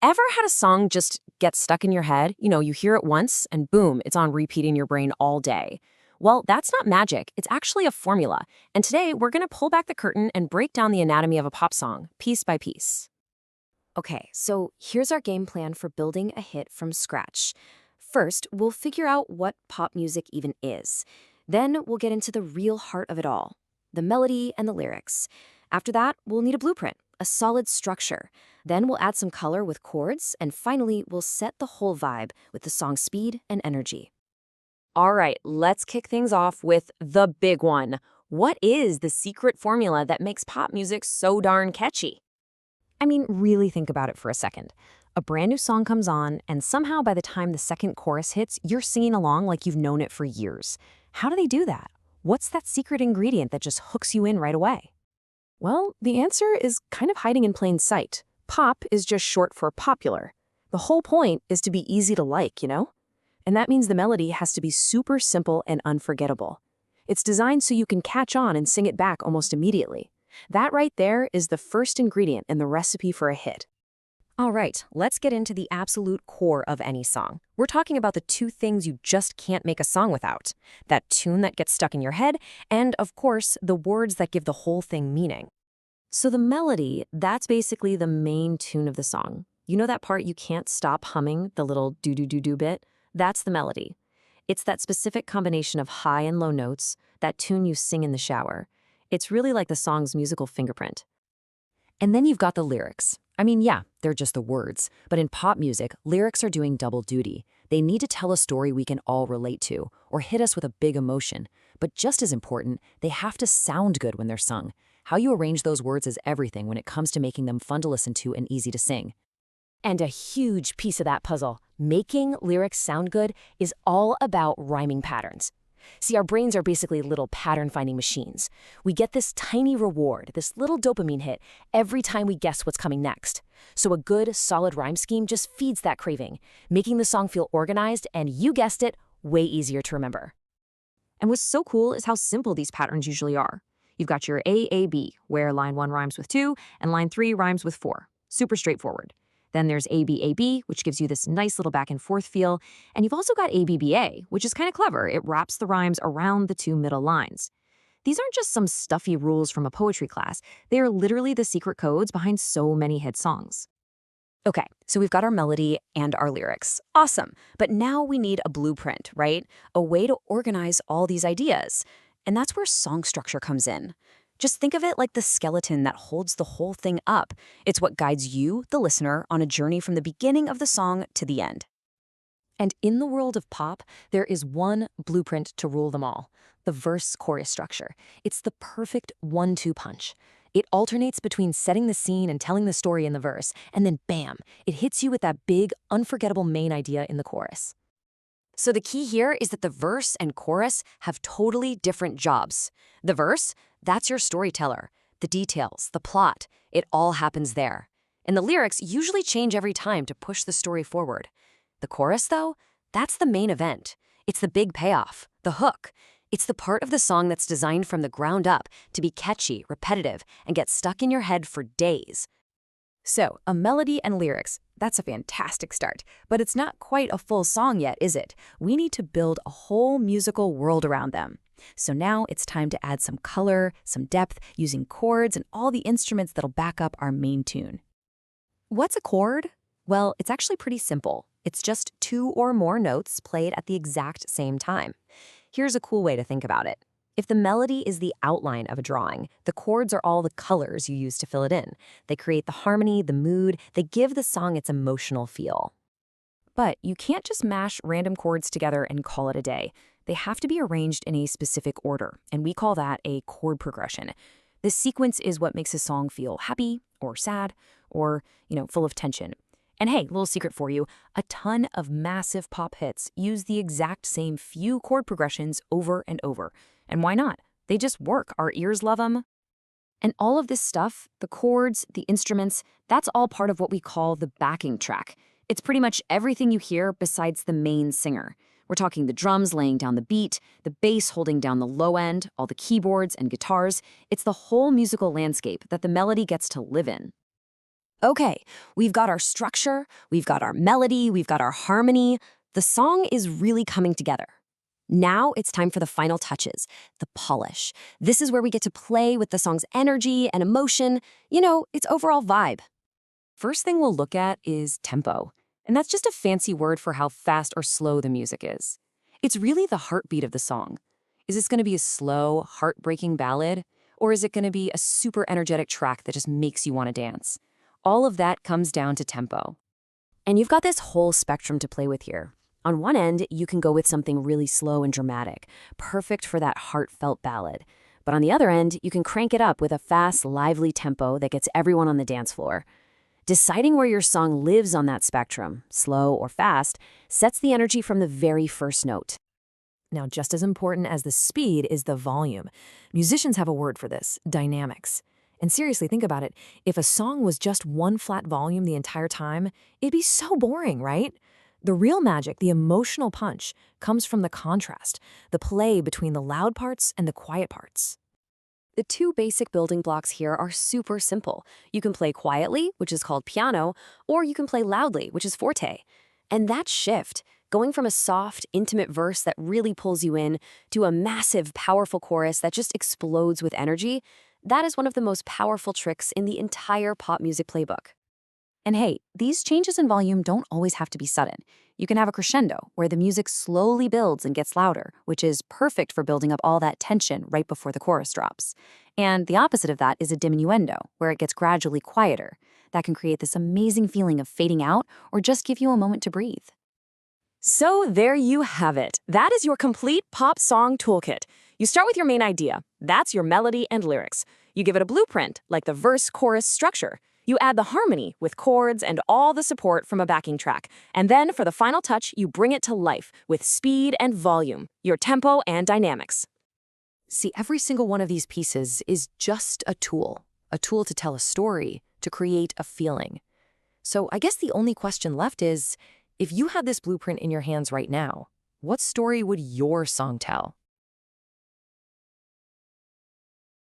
Ever had a song just get stuck in your head? You hear it once and boom, it's on repeat in your brain all day. Well, that's not magic. It's actually a formula. And today we're going to pull back the curtain and break down the anatomy of a pop song, piece by piece. Okay, so here's our game plan for building a hit from scratch. First, we'll figure out what pop music even is. Then we'll get into the real heart of it all, the melody and the lyrics. After that, we'll need a blueprint, a solid structure. Then we'll add some color with chords, and finally, we'll set the whole vibe with the song's speed and energy. All right, let's kick things off with the big one. What is the secret formula that makes pop music so darn catchy? I mean, really think about it for a second. A brand new song comes on, and somehow by the time the second chorus hits, you're singing along like you've known it for years. How do they do that? What's that secret ingredient that just hooks you in right away? Well, the answer is kind of hiding in plain sight. Pop is just short for popular. The whole point is to be easy to like? And that means the melody has to be super simple and unforgettable. It's designed so you can catch on and sing it back almost immediately. That right there is the first ingredient in the recipe for a hit. All right, let's get into the absolute core of any song. We're talking about the two things you just can't make a song without. That tune that gets stuck in your head, and of course, the words that give the whole thing meaning. So the melody, that's basically the main tune of the song. You know that part you can't stop humming, the little do-do-do-do bit? That's the melody. It's that specific combination of high and low notes, that tune you sing in the shower. It's really like the song's musical fingerprint. And then you've got the lyrics. I mean, yeah, they're just the words. But in pop music, lyrics are doing double duty. They need to tell a story we can all relate to, or hit us with a big emotion. But just as important, they have to sound good when they're sung. How you arrange those words is everything when it comes to making them fun to listen to and easy to sing. And a huge piece of that puzzle, making lyrics sound good, is all about rhyming patterns. See, our brains are basically little pattern-finding machines. We get this tiny reward, this little dopamine hit, every time we guess what's coming next. So a good, solid rhyme scheme just feeds that craving, making the song feel organized and, you guessed it, way easier to remember. And what's so cool is how simple these patterns usually are. You've got your A-A-B, where line 1 rhymes with 2, and line 3 rhymes with 4. Super straightforward. Then there's A-B-A-B, which gives you this nice little back and forth feel. And you've also got A-B-B-A, which is kind of clever. It wraps the rhymes around the two middle lines. These aren't just some stuffy rules from a poetry class. They are literally the secret codes behind so many hit songs. Okay, so we've got our melody and our lyrics. Awesome. But now we need a blueprint, right? A way to organize all these ideas. And that's where song structure comes in. Just think of it like the skeleton that holds the whole thing up. It's what guides you, the listener, on a journey from the beginning of the song to the end. And in the world of pop, there is one blueprint to rule them all, the verse-chorus structure. It's the perfect 1-2 punch. It alternates between setting the scene and telling the story in the verse, and then bam, it hits you with that big, unforgettable main idea in the chorus. So the key here is that the verse and chorus have totally different jobs. The verse, that's your storyteller. The details, the plot, it all happens there. And the lyrics usually change every time to push the story forward. The chorus, though, that's the main event. It's the big payoff, the hook. It's the part of the song that's designed from the ground up to be catchy, repetitive, and get stuck in your head for days. So, a melody and lyrics, that's a fantastic start. But it's not quite a full song yet, is it? We need to build a whole musical world around them. So now it's time to add some color, some depth, using chords and all the instruments that'll back up our main tune. What's a chord? Well, it's actually pretty simple. It's just 2 or more notes played at the exact same time. Here's a cool way to think about it. If the melody is the outline of a drawing, the chords are all the colors you use to fill it in. They create the harmony, the mood, they give the song its emotional feel. But you can't just mash random chords together and call it a day. They have to be arranged in a specific order, and we call that a chord progression. This sequence is what makes a song feel happy or sad or, full of tension. And hey, little secret for you, a ton of massive pop hits use the exact same few chord progressions over and over. And why not? They just work. Our ears love them. And all of this stuff, the chords, the instruments, that's all part of what we call the backing track. It's pretty much everything you hear besides the main singer. We're talking the drums laying down the beat, the bass holding down the low end, all the keyboards and guitars. It's the whole musical landscape that the melody gets to live in. Okay, we've got our structure, we've got our melody, we've got our harmony. The song is really coming together. Now it's time for the final touches, the polish. This is where we get to play with the song's energy and emotion, its overall vibe. First thing we'll look at is tempo, and that's just a fancy word for how fast or slow the music is. It's really the heartbeat of the song. Is this going to be a slow, heartbreaking ballad, or is it going to be a super energetic track that just makes you want to dance? All of that comes down to tempo. And you've got this whole spectrum to play with here. On one end, you can go with something really slow and dramatic, perfect for that heartfelt ballad. But on the other end, you can crank it up with a fast, lively tempo that gets everyone on the dance floor. Deciding where your song lives on that spectrum, slow or fast, sets the energy from the very first note. Now, just as important as the speed is the volume. Musicians have a word for this, dynamics. And seriously, think about it. If a song was just one flat volume the entire time, it'd be so boring, right? The real magic, the emotional punch, comes from the contrast, the play between the loud parts and the quiet parts. The two basic building blocks here are super simple. You can play quietly, which is called piano, or you can play loudly, which is forte. And that shift, going from a soft, intimate verse that really pulls you in to a massive, powerful chorus that just explodes with energy, that is one of the most powerful tricks in the entire pop music playbook. And hey, these changes in volume don't always have to be sudden. You can have a crescendo, where the music slowly builds and gets louder, which is perfect for building up all that tension right before the chorus drops. And the opposite of that is a diminuendo, where it gets gradually quieter. That can create this amazing feeling of fading out or just give you a moment to breathe. So there you have it. That is your complete pop song toolkit. You start with your main idea. That's your melody and lyrics. You give it a blueprint, like the verse-chorus structure. You add the harmony with chords and all the support from a backing track. And then for the final touch, you bring it to life with speed and volume, your tempo and dynamics. See, every single one of these pieces is just a tool to tell a story, to create a feeling. So I guess the only question left is, if you had this blueprint in your hands right now, what story would your song tell?